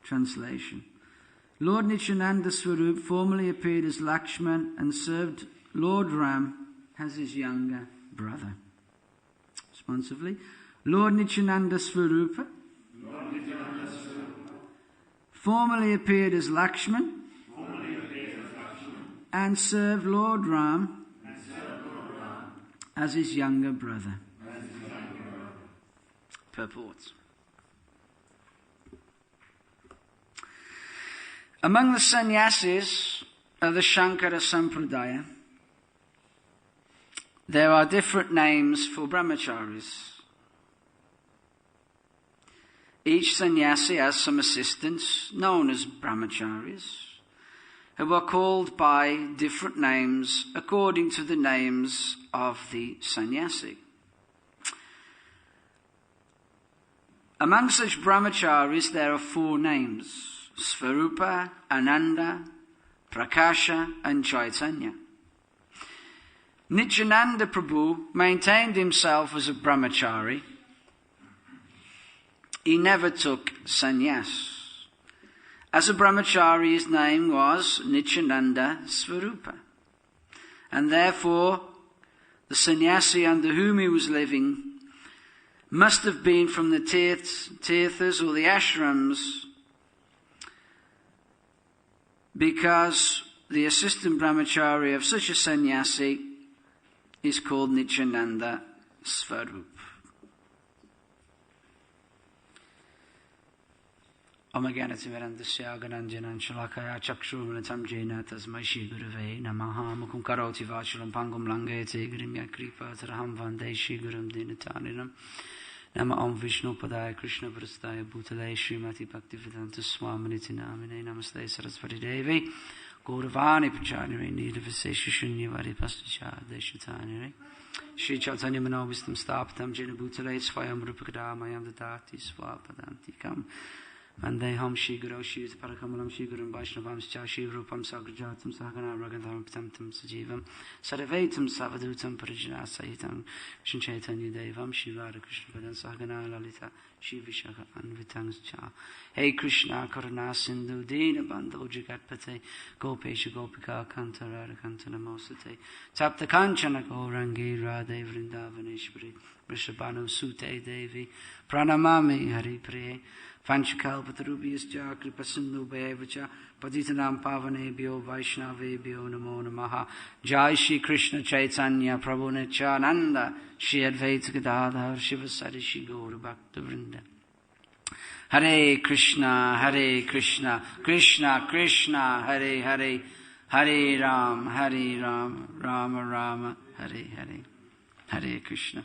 translation. Lord Nityananda Swarup formerly appeared as Lakshman and served Lord Ram as his younger brother. Responsively, Lord Nityananda Swarupa formerly appeared as Lakshman and served Lord Ram as his younger brother. Purport. Among the sannyasis of the Shankara Sampradaya, there are different names for brahmacharis. Each sannyasi has some assistants known as brahmacharis, who are called by different names according to the names of the sannyasi. Among such brahmacharis there are 4 names: Svarupa, Ananda, Prakasha and Chaitanya. Nityananda Prabhu maintained himself as a brahmachari. He never took sannyas. As a brahmachari, his name was Nityananda Svarupa. And therefore, the sannyasi under whom he was living must have been from the tirthas or the ashrams, because the assistant brahmachari of such a sannyasi is called Nityananda Svarup. Omagyanatimirandasya gananjanan shalakaya chakshurmanatam jena tasmai shri gurave namaha mukum karoti vachalam pangum langayate grimya kripa taraham vande shri gurum dinataninam nama om vishnu padaya krishna vrastaya bhutale shrimati bhaktivedanta swaminiti namine namaste sarasvati devi gauravani pachanire nidavasesha shunyavadi pasticha deshatanire Shri Chaitanya Manovistam Stapatam Jena Bhutale Swayam Rupakadamayam Dadati Swapadantikam Vandeham Shri Guru Shri Parakamalam Shri Gurum Vaishnavam Scha Shri Rupam Sagrajatam Sahagana Ragandharam Patamtam Sajivam Sarvetam Savadutam Parijana Sahitam Shri Chaitanya Devam Shri Radha Krishna Padan Sahagana Lalita Shri Vishaka Anvitang Scha Hey Krishna Karuna Sindhu Dina Bandhu Jagatpate Gopesha Gopika Kanta Radha Kanta Namosate Tapta Kanchana Gaurangi Radhe Vrindavaneshwari Vrishabhanu Sute Devi Pranamami Hari Priye Panchakalpatarubhyascha Kripasindhu Bhavacha Patitanam Pavanebhyo Vaishnavebhyo Namo Namaha Jai Shri Krishna Chaitanya Prabhu Nityananda Shri Advaita Gadadhar Shivasari Shri Gaura Bhakta Vrinda Hare Krishna Krishna Krishna Hare Hare Hare Ram Rama Rama Hare Hare Hare Krishna.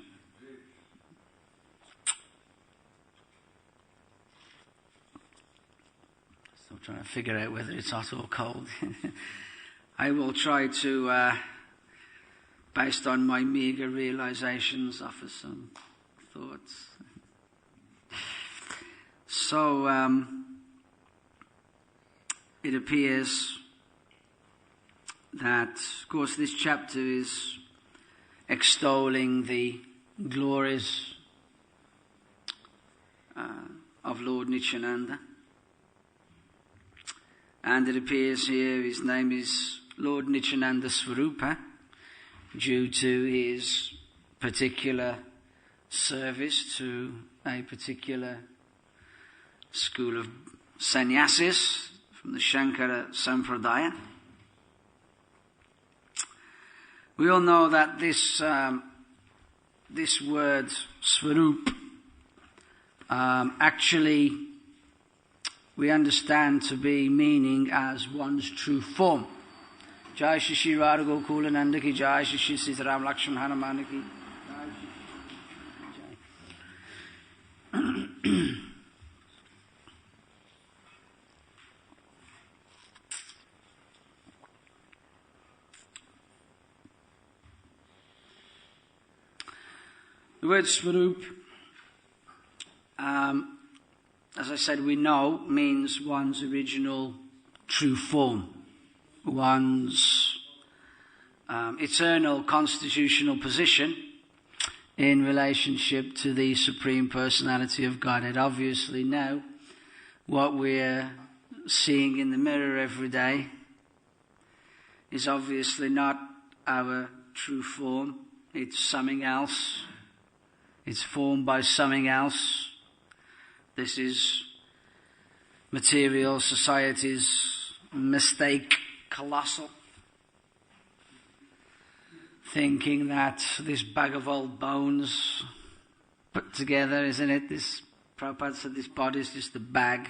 Trying to figure out whether it's hot or cold. I will try to, based on my meagre realizations, offer some thoughts. So, it appears that, of course, this chapter is extolling the glories of Lord Nityananda. And it appears here his name is Lord Nityananda Swarupa, due to his particular service to a particular school of sannyasis from the Shankara Sampradaya. We all know that this word Swarup actually we understand to be meaning as one's true form. Jai Shri Shri Radha Gokula Nanda ki Jai, Shri Shri Sitaram Lakshman Hanuman ki Jai. The word Swarup, as I said, we know means one's original true form, one's eternal constitutional position in relationship to the Supreme Personality of Godhead. Obviously now, what we're seeing in the mirror every day is obviously not our true form. It's something else. It's formed by something else. This is material society's mistake, colossal. Thinking that this bag of old bones put together, isn't it? This Prabhupada said this body is just a bag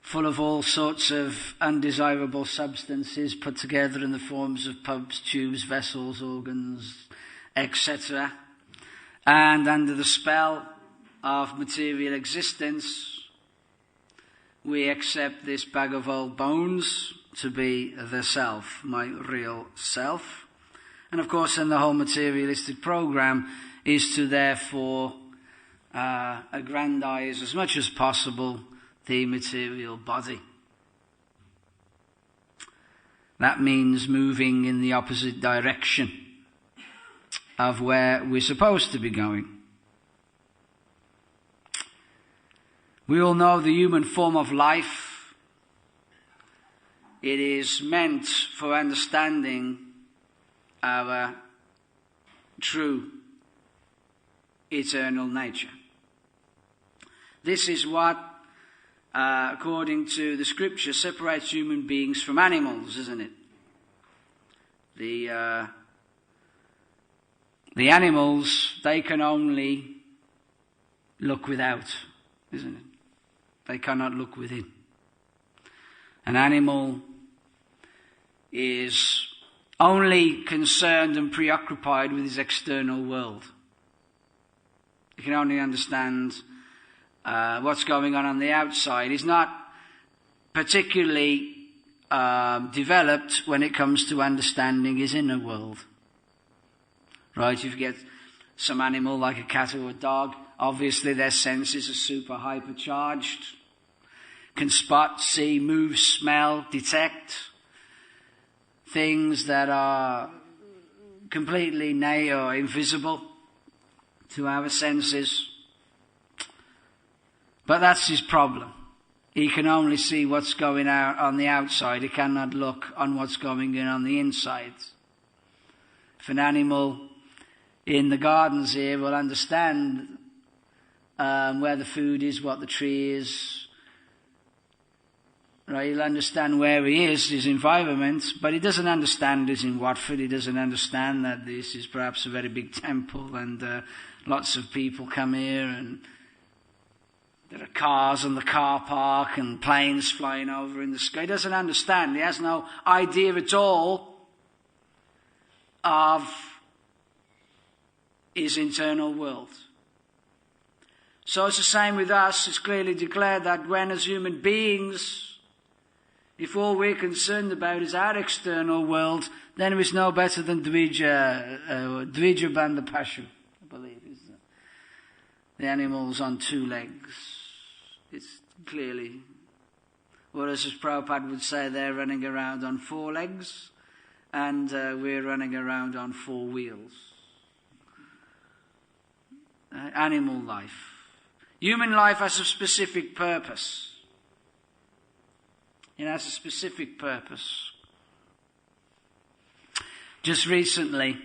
full of all sorts of undesirable substances put together in the forms of pumps, tubes, vessels, organs, etc. And under the spell of material existence, we accept this bag of old bones to be the self, my real self. And of course, then the whole materialistic program is to therefore aggrandize as much as possible the material body. That means moving in the opposite direction of where we're supposed to be going. We all know the human form of life. It is meant for understanding our true eternal nature. This is what, according to the scripture, separates human beings from animals, isn't it? The animals, they can only look without, isn't it? They cannot look within. An animal is only concerned and preoccupied with his external world. He can only understand what's going on the outside. He's not particularly developed when it comes to understanding his inner world. Right? If you get some animal like a cat or a dog, obviously their senses are super hypercharged. Can spot, see, move, smell, detect things that are completely or invisible to our senses. But that's his problem. He can only see what's going on the outside. He cannot look on what's going on the inside. If an animal in the gardens here will understand where the food is, what the tree is, right? He'll understand where he is, his environment, but he doesn't understand he's in Watford. He doesn't understand that this is perhaps a very big temple and lots of people come here and there are cars in the car park and planes flying over in the sky. He doesn't understand. He has no idea at all of his internal world. So it's the same with us. It's clearly declared that when as human beings, if all we're concerned about is our external world, then it is no better than Dvija Bandha, I believe, is the animals on two legs. It's clearly, whereas as Prabhupada would say, they're running around on four legs, and we're running around on four wheels. Animal life. Human life has a specific purpose. It has a specific purpose. Just recently,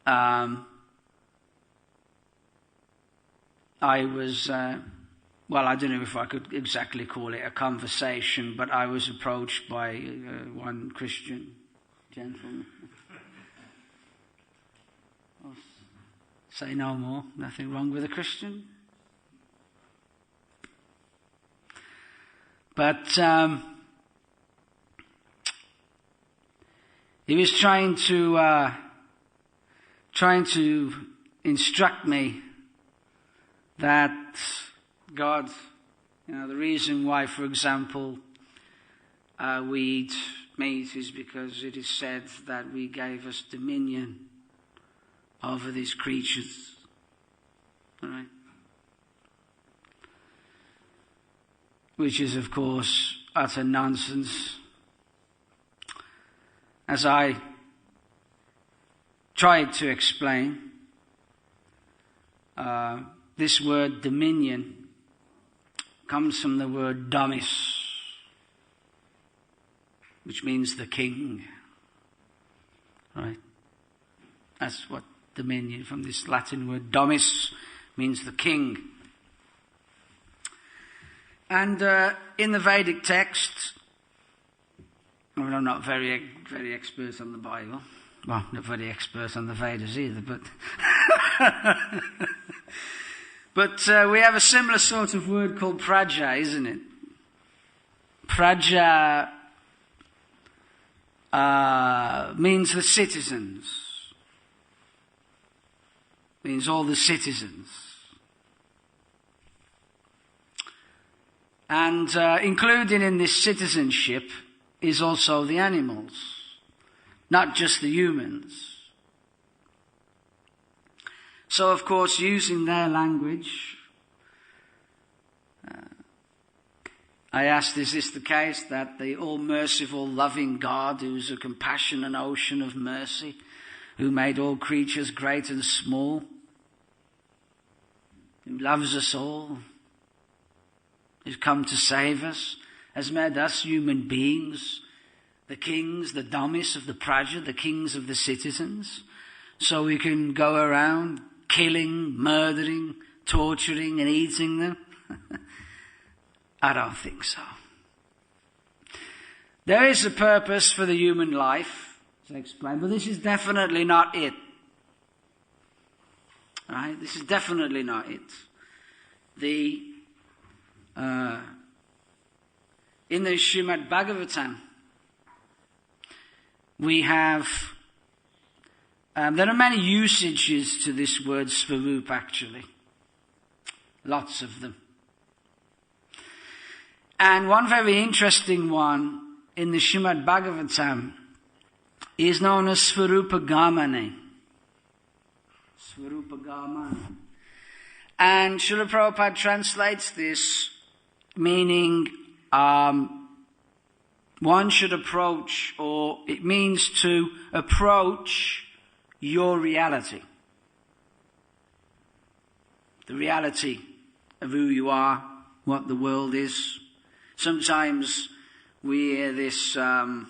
I was, I don't know if I could exactly call it a conversation, but I was approached by one Christian gentleman. I'll say no more. Nothing wrong with a Christian. But he was trying to instruct me that God, the reason why, for example, we eat meat is because it is said that we gave us dominion over these creatures. All right? Which is, of course, utter nonsense. As I tried to explain, this word dominion comes from the word domus, which means the king. Right? That's what dominion, from this Latin word domus, means the king. And in the Vedic text, I mean, I'm not very expert on the Bible. Well, not very expert on the Vedas either, but but we have a similar sort of word called praja, isn't it? Praja means the citizens. Means all the citizens. And included in this citizenship is also the animals, not just the humans. So, of course, using their language, I asked, is this the case that the all-merciful, loving God, who's a compassionate ocean of mercy, who made all creatures great and small, who loves us all, who's come to save us, has made us human beings, the kings, the domus of the praja, the kings of the citizens, so we can go around killing, murdering, torturing and eating them? I don't think so. There is a purpose for the human life, as I explained, but this is definitely not it. Right? This is definitely not it. In the Srimad Bhagavatam, we have, there are many usages to this word svarup actually. Lots of them. And one very interesting one in the Srimad Bhagavatam is known as Svarupagamane. Svarupagamane. And Srila Prabhupada translates this meaning one should approach, or it means to approach your reality. The reality of who you are, what the world is. Sometimes we hear this when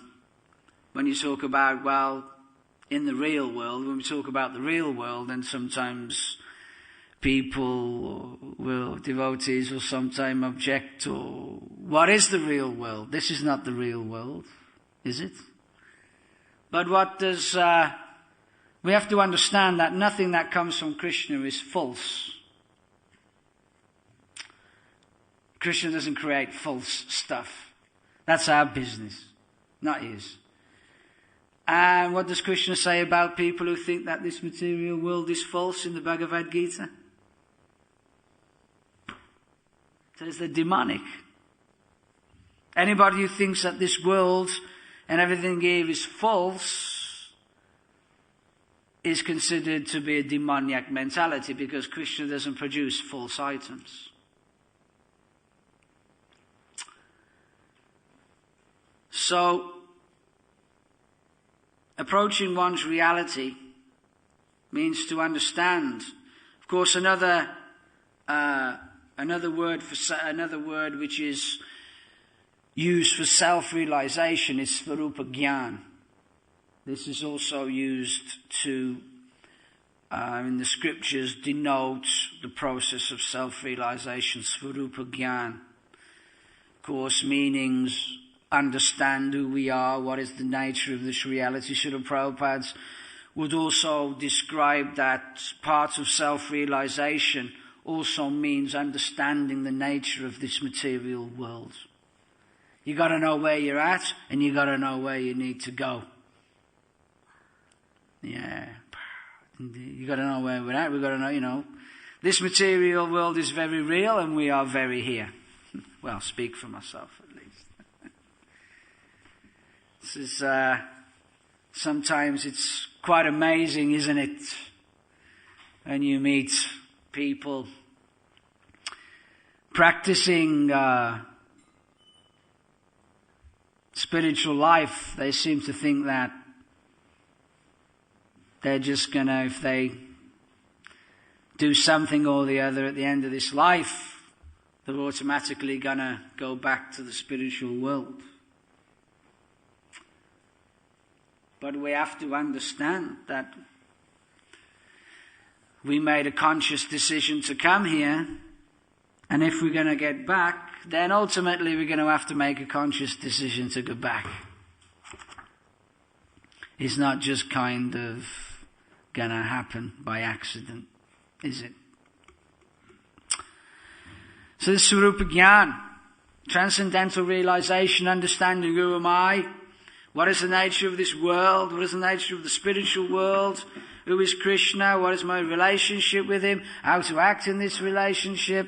you talk about, well, in the real world, when we talk about the real world, and sometimes people devotees will sometimes object to, what is the real world? This is not the real world, is it? But what does, we have to understand that nothing that comes from Krishna is false. Krishna doesn't create false stuff. That's our business, not his. And what does Krishna say about people who think that this material world is false in the Bhagavad Gita? It says they're demonic. Anybody who thinks that this world and everything here is false is considered to be a demoniac mentality, because Krishna doesn't produce false items. So, approaching one's reality means to understand. Of course, another word which is used for self-realization is Svarupa Gyan. This is also used to, in the scriptures, denote the process of self-realization, Svarupa Gyan. Of course, meanings understand who we are, what is the nature of this reality. Srila Prabhupada would also describe that part of self-realization also means understanding the nature of this material world. You got to know where you're at, and you got to know where you need to go. Yeah, you got to know where we're at. We got to know, this material world is very real, and we are very here. Well, speak for myself at least. This is sometimes it's quite amazing, isn't it? When you meet people practicing spiritual life, they seem to think that they're just gonna, if they do something or the other at the end of this life, they're automatically going to go back to the spiritual world. But we have to understand that we made a conscious decision to come here, and if we're going to get back, then ultimately we're going to have to make a conscious decision to go back. It's not just kind of going to happen by accident, is it? So the Swarupa Gyan, transcendental realization, understanding who am I, what is the nature of this world, what is the nature of the spiritual world, who is Krishna, what is my relationship with him, how to act in this relationship.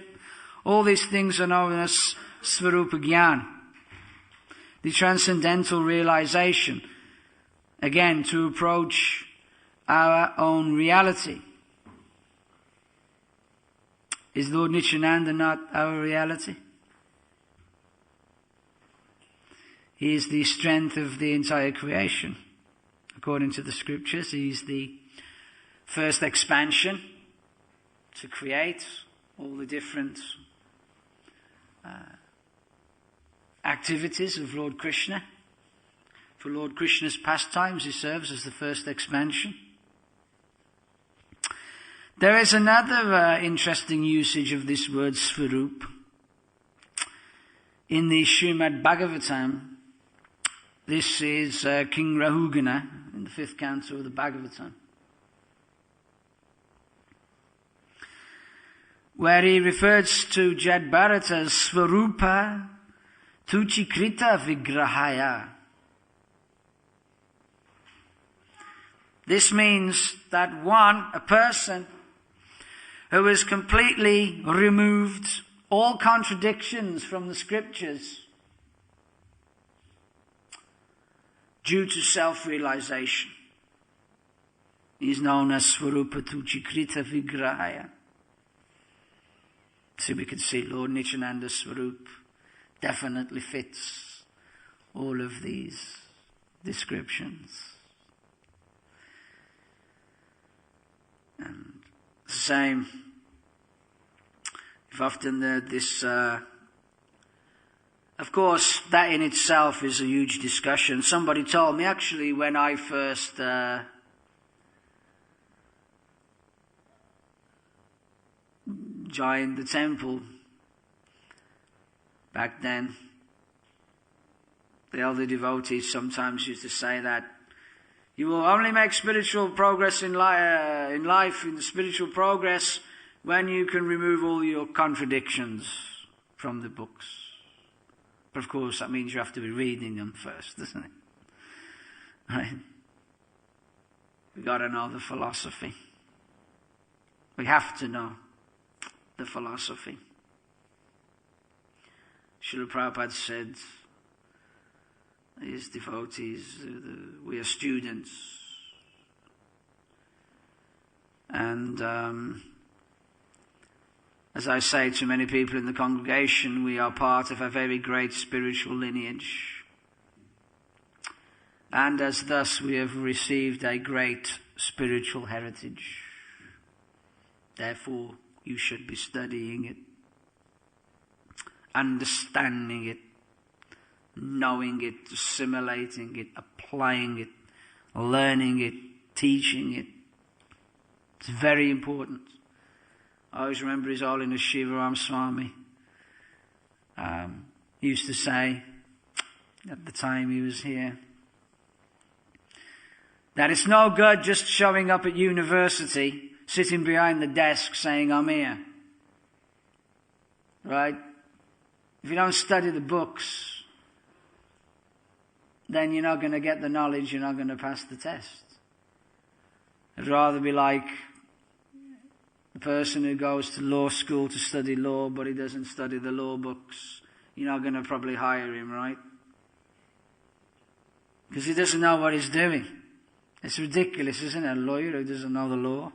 All these things are known as Swarupa Gyan. The transcendental realization, again, to approach our own reality. Is Lord Nityananda not our reality? He is the strength of the entire creation. According to the scriptures, he is the first expansion to create all the different activities of Lord Krishna. For Lord Krishna's pastimes, he serves as the first expansion. There is another interesting usage of this word Swarup. In the Srimad Bhagavatam, this is King Rahugana in the 5th canto of the Bhagavatam, where he refers to Jad Bharat as Swarupa Tuchikrita Vigrahaya. This means that a person who has completely removed all contradictions from the scriptures due to self-realization is known as Swarupa Tuchikrita Vigrahaya. So we can see Lord Nityananda Swarup definitely fits all of these descriptions. And the same, I've often heard this, of course, that in itself is a huge discussion. Somebody told me actually when I first joined the temple back then, the elder devotees sometimes used to say that you will only make spiritual progress in life, in the spiritual progress, when you can remove all your contradictions from the books. But of course, that means you have to be reading them first, doesn't it? Right? We've got to know the philosophy. We have to know the philosophy. Srila Prabhupada said, his devotees, we are students. And as I say to many people in the congregation, we are part of a very great spiritual lineage. And as thus we have received a great spiritual heritage. Therefore, you should be studying it, understanding it, knowing it, assimilating it, applying it, learning it, teaching it. It's very important. I always remember His Holiness Shivaram Swami used to say, at the time he was here, that it's no good just showing up at university, sitting behind the desk saying, I'm here. Right? If you don't study the books, then you're not going to get the knowledge, you're not going to pass the test. I'd rather be like the person who goes to law school to study law, but he doesn't study the law books. You're not going to probably hire him, right? Because he doesn't know what he's doing. It's ridiculous, isn't it? A lawyer who doesn't know the law.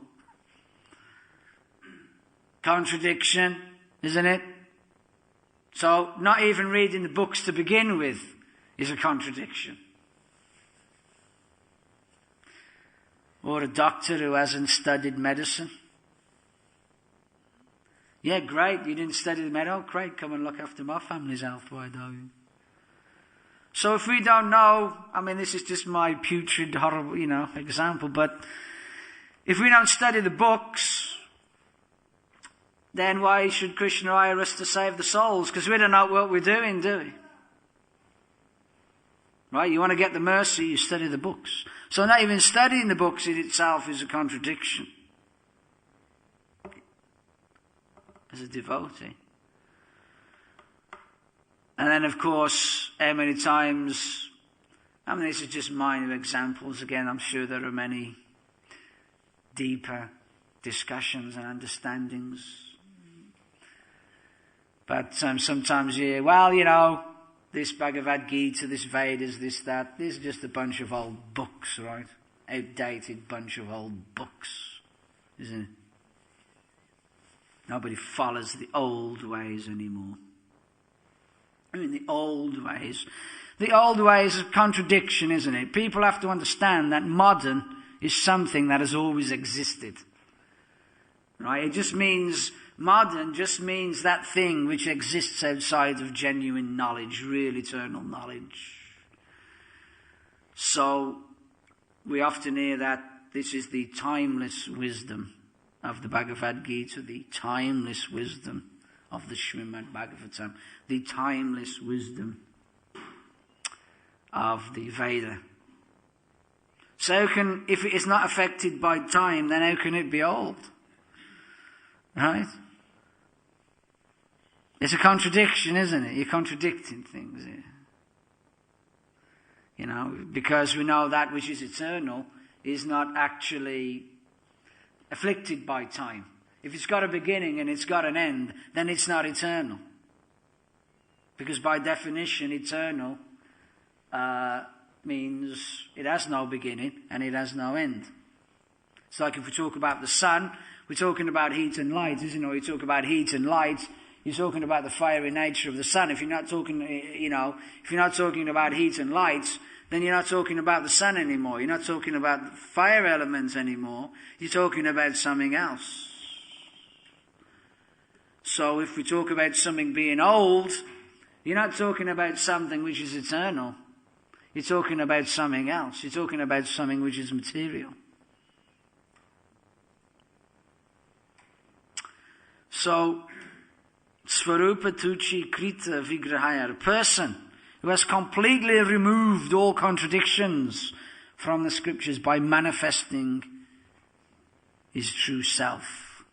Contradiction, isn't it? So, not even reading the books to begin with is a contradiction. Or a doctor who hasn't studied medicine. Yeah, great. You didn't study the medical? Great. Come and look after my family's health. Why don't you? So if we don't know, I mean, this is just my putrid, horrible, example, but if we don't study the books, then why should Krishna hire us to save the souls? Because we don't know what we're doing, do we? Right? You want to get the mercy, you study the books. So not even studying the books in itself is a contradiction. As a devotee. And then, of course, how many times, this is just minor examples. Again, I'm sure there are many deeper discussions and understandings. But sometimes you hear, this Bhagavad Gita, this Vedas, this, that, this is just a bunch of old books, right? Outdated bunch of old books, isn't it? Nobody follows the old ways anymore. The old ways. The old ways of contradiction, isn't it? People have to understand that modern is something that has always existed. Right? It just means, modern just means that thing which exists outside of genuine knowledge, real eternal knowledge. So, we often hear that this is the timeless wisdom of the Bhagavad Gita, the timeless wisdom of the Srimad Bhagavatam, the timeless wisdom of the Veda. So if it is not affected by time, then how can it be old? Right? It's a contradiction, isn't it? You're contradicting things here. Because we know that which is eternal is not actually afflicted by time. If it's got a beginning and it's got an end, then it's not eternal. Because by definition, eternal means it has no beginning and it has no end. It's like if we talk about the sun, we're talking about heat and light, isn't it? When you talk about heat and light, you're talking about the fiery nature of the sun. If you're not talking, if you're not talking about heat and light, then you're not talking about the sun anymore. You're not talking about fire elements anymore. You're talking about something else. So if we talk about something being old, you're not talking about something which is eternal. You're talking about something else. You're talking about something which is material. So, Svarupa Tuchi Krita Vigrahaya, a person who has completely removed all contradictions from the scriptures by manifesting his true self.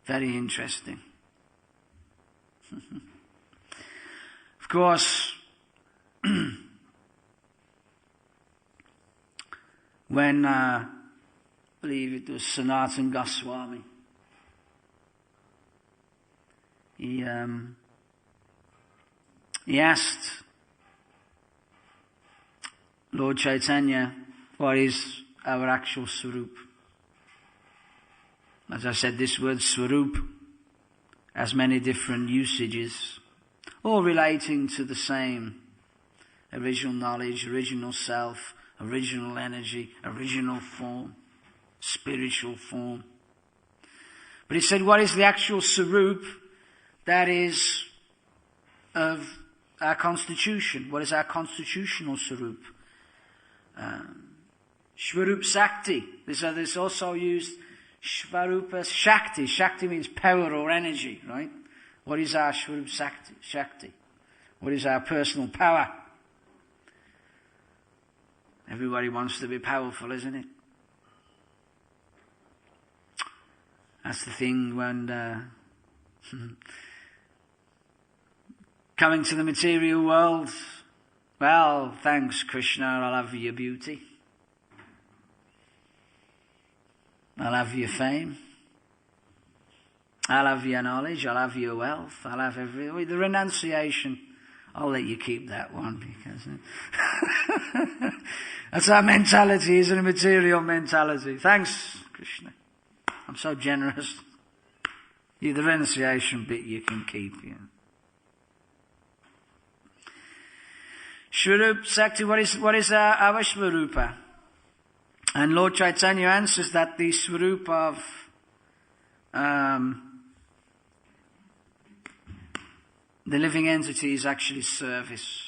Very interesting. Of course, when I believe it was Sanatana Goswami, he asked Lord Chaitanya, what is our actual Swarup? As I said, this word Swarup has many different usages, all relating to the same original knowledge, original self, original energy, original form, spiritual form. But he said, what is the actual Swarup that is of our constitution? What is our constitutional Swarup? Shvarup Sakti. This also used Shvarupa Shakti. Shakti means power or energy, right? What is our Shvarup Shakti? What is our personal power? Everybody wants to be powerful, isn't it? That's the thing when coming to the material world, well, thanks Krishna, I'll have your beauty. I'll have your fame. I'll have your knowledge. I'll have your wealth. I'll have everything. The renunciation, I'll let you keep that one because that's our mentality, isn't it? Material mentality. Thanks, Krishna. I'm so generous. The renunciation bit you can keep. Yeah. Shvarup Sakti, what is our Shvarupa? And Lord Chaitanya answers that the Swarupa of the living entity is actually service.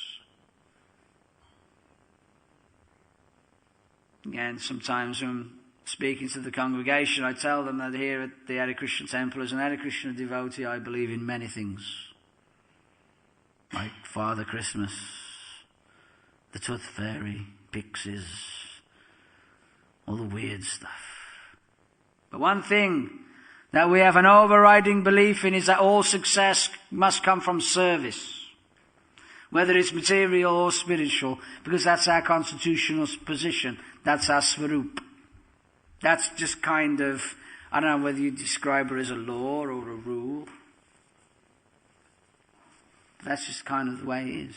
Again, sometimes when speaking to the congregation, I tell them that here at the Hare Krishna temple, as an Hare Krishna devotee, I believe in many things. Like Father Christmas, the Tooth Fairy, pixies, all the weird stuff. But one thing that we have an overriding belief in is that all success must come from service, whether it's material or spiritual, because that's our constitutional position. That's our Svarup. That's just kind of, I don't know whether you describe it as a law or a rule. That's just kind of the way it is.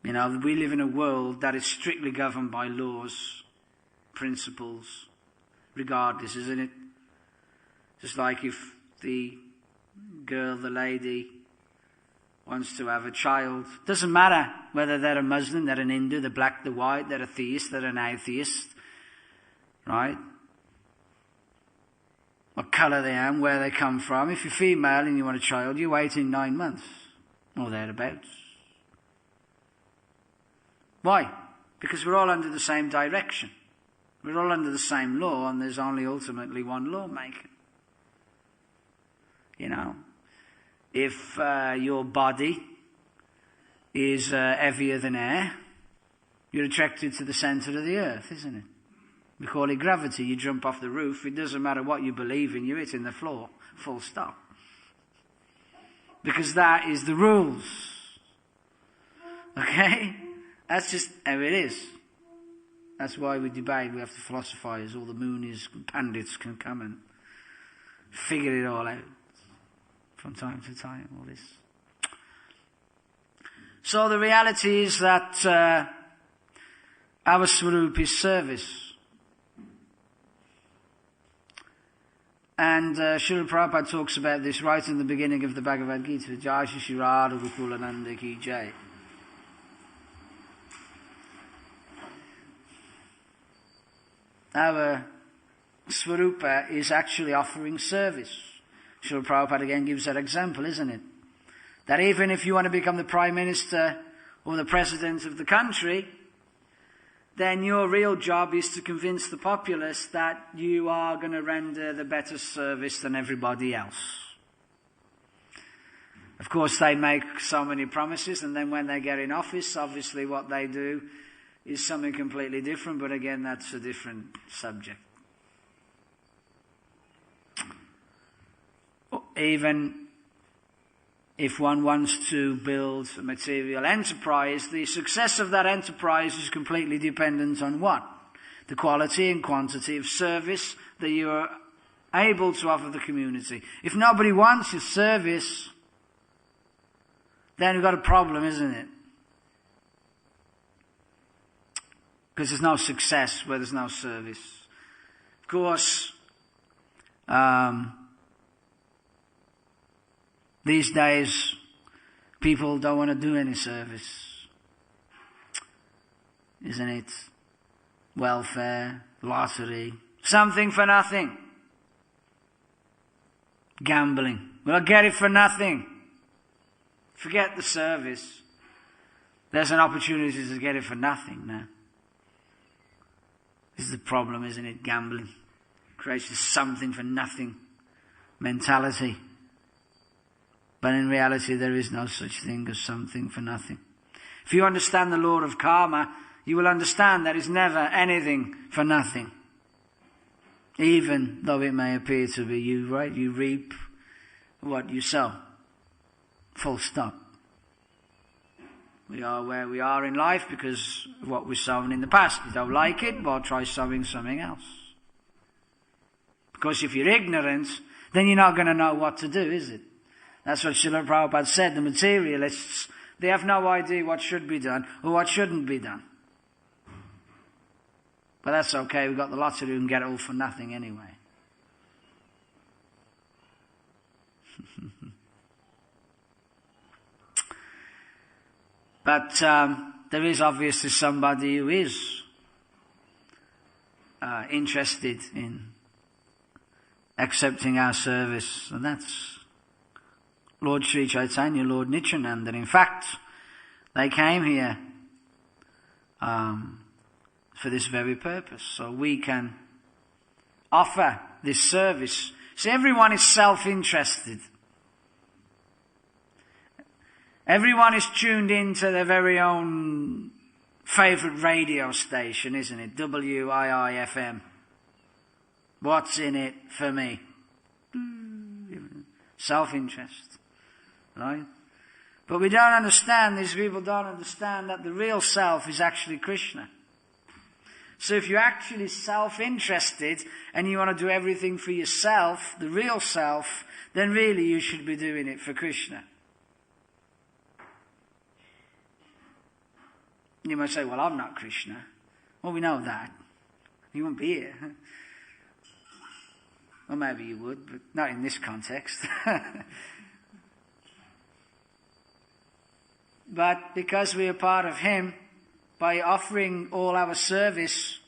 You know, we live in a world that is strictly governed by laws, principles, regardless, isn't it? Just like if the girl, the lady, wants to have a child, doesn't matter whether they're a Muslim, they're an Hindu, they're black, they're white, they're a theist, they're an atheist, right? What colour they are, where they come from. If you're female and you want a child, you're waiting 9 months, or thereabouts. Why? Because we're all under the same direction. We're all under the same law, and there's only ultimately one lawmaker. You know, if your body is heavier than air, you're attracted to the centre of the earth, isn't it? We call it gravity. You jump off the roof, it doesn't matter what you believe in, you're hitting the floor, full stop. Because that is the rules. Okay? That's just how it is. That's why we debate, we have to philosophize, all the moonies and pandits can come and figure it all out from time to time, all this. So the reality is that our Svarup is service. And Srila Prabhupada talks about this right in the beginning of the Bhagavad Gita. Jai Shri Radha Gokulananda Ki Jai. Our Svarupa is actually offering service. Srila Prabhupada again gives that example, isn't it? That even if you want to become the Prime Minister or the President of the country, then your real job is to convince the populace that you are going to render the better service than everybody else. Of course, they make so many promises, and then when they get in office, obviously what they do is something completely different, but again, that's a different subject. Even if one wants to build a material enterprise, the success of that enterprise is completely dependent on what? The quality and quantity of service that you are able to offer the community. If nobody wants your service, then we've got a problem, isn't it? Because there's no success where there's no service. Of course, these days, people don't want to do any service. Isn't it? Welfare, lottery, something for nothing. Gambling. We'll get it for nothing. Forget the service. There's an opportunity to get it for nothing now. This is the problem, isn't it? Gambling. Creates this something for nothing mentality. But in reality, there is no such thing as something for nothing. If you understand the law of karma, you will understand there is never anything for nothing. Even though it may appear to be you, right? You reap what you sow. Full stop. We are where we are in life because of what we've sown in the past. You don't like it, well, try sowing something else. Because if you're ignorant, then you're not going to know what to do, is it? That's what Srila Prabhupada said. The materialists, they have no idea what should be done or what shouldn't be done. But that's okay. We've got the lot to do and get it all for nothing anyway. But there is obviously somebody who is interested in accepting our service. And that's Lord Sri Chaitanya, Lord Nityananda. And in fact, they came here for this very purpose, so we can offer this service. So everyone is self-interested. Everyone is tuned into their very own favourite radio station, isn't it? WIIFM. What's in it for me? Self-interest. Right? But we don't understand, these people don't understand that the real self is actually Krishna. So if you're actually self-interested and you want to do everything for yourself, the real self, then really you should be doing it for Krishna. You might say, well, I'm not Krishna. Well, we know that. You won't be here. Well, maybe you would, but not in this context. But because we are part of Him, by offering all our service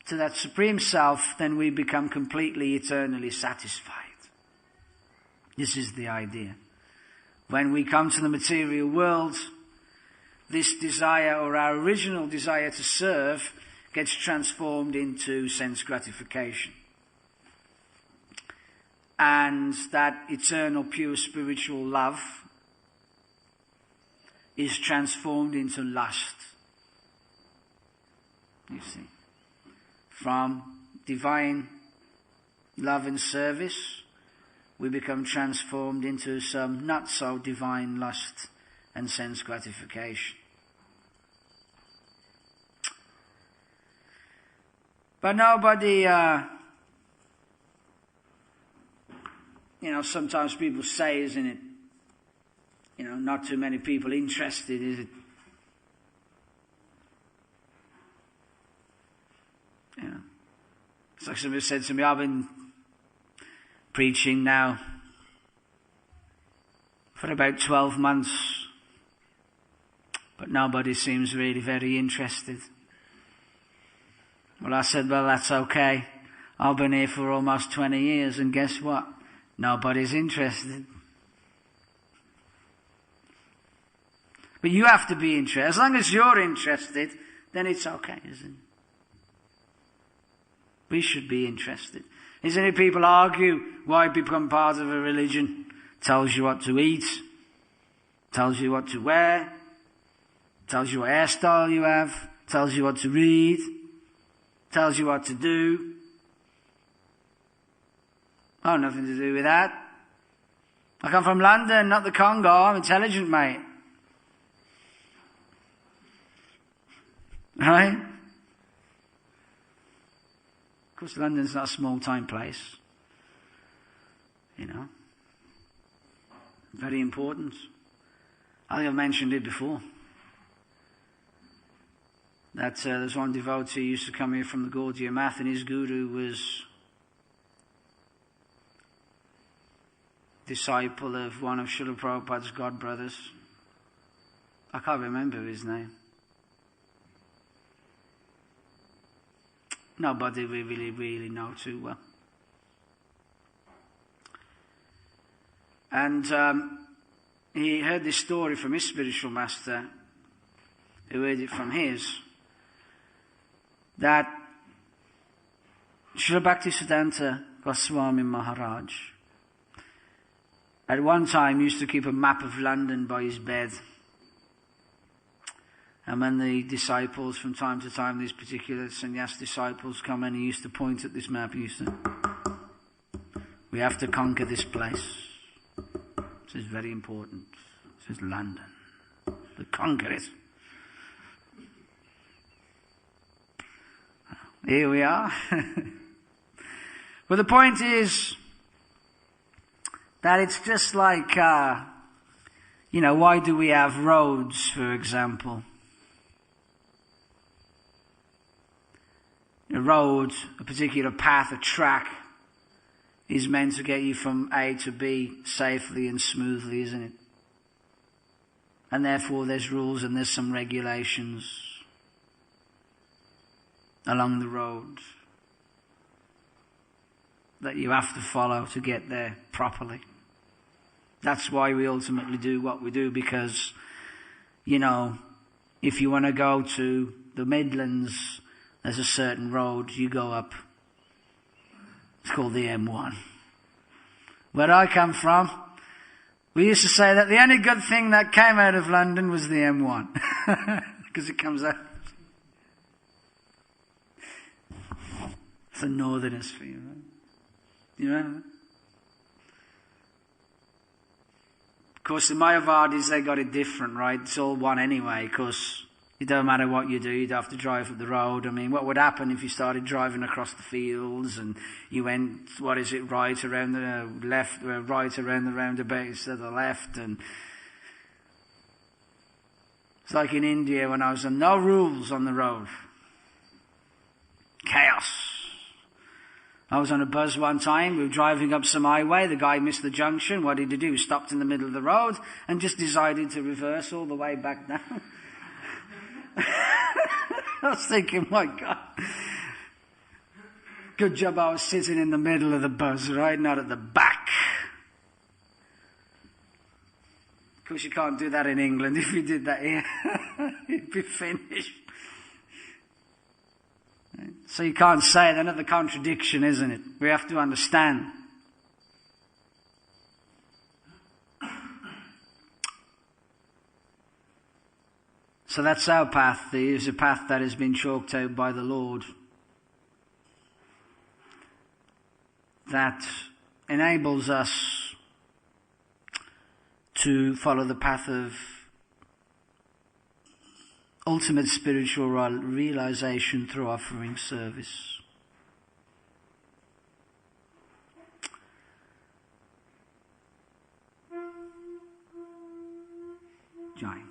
to that Supreme Self, then we become completely, eternally satisfied. This is the idea. When we come to the material world, this desire, or our original desire to serve, gets transformed into sense gratification. And that eternal, pure spiritual love is transformed into lust. You see. From divine love and service, we become transformed into some not so divine lust and sense gratification. But nobody, sometimes people say, isn't it, not too many people interested, is it? It's like somebody said to me, I've been preaching now for about 12 months, but nobody seems really very interested. Well, I said, well, that's okay. I've been here for almost 20 years, and guess what? Nobody's interested. But you have to be interested. As long as you're interested, then it's okay, isn't it? We should be interested. Isn't it people argue why become part of a religion? Tells you what to eat, tells you what to wear, tells you what hairstyle you have, tells you what to read, tells you what to do. Oh, nothing to do with that. I come from London, not the Congo. I'm intelligent, mate. Right? Of course, London's not a small-time place. Very important. I think I've mentioned it before. That there's one devotee who used to come here from the Gaudiya Math, and his guru was disciple of one of Srila Prabhupada's godbrothers. I can't remember his name. Nobody we really know too well. And he heard this story from his spiritual master, who heard it from his, that Srila Bhaktisiddhanta Goswami Maharaj at one time used to keep a map of London by his bed. And when the disciples, from time to time, these particular sannyas disciples come in, he used to point at this map. He used to, we have to conquer this place. This is very important. This is London. To conquer it. Here we are. But the point is that it's just like, why do we have roads, for example? A road, a particular path, a track, is meant to get you from A to B safely and smoothly, isn't it? And therefore there's rules and there's some regulations along the road. that you have to follow to get there properly. That's why we ultimately do what we do, because, if you want to go to the Midlands, there's a certain road you go up. It's called the M1. Where I come from, we used to say that the only good thing that came out of London was the M1. Because it comes out. It's a northerners for you, right? You know? Of course, the Mayavadis, they got it different, right? It's all one anyway, because it don't matter what you do, you'd have to drive up the road. I mean, what would happen if you started driving across the fields and you went, right around the left, right around the roundabouts to the left, and it's like in India when I was on, no rules on the road. Chaos. I was on a bus one time, we were driving up some highway, the guy missed the junction. What did he do? He stopped in the middle of the road and just decided to reverse all the way back down. I was thinking, my God, good job I was sitting in the middle of the bus, right? Not at the back. Of course, you can't do that in England. If you did that here, you'd be finished. So you can't say it. Another contradiction, isn't it? We have to understand. So that's our path. There is a path that has been chalked out by the Lord that enables us to follow the path of ultimate spiritual realization through offering service. Jai.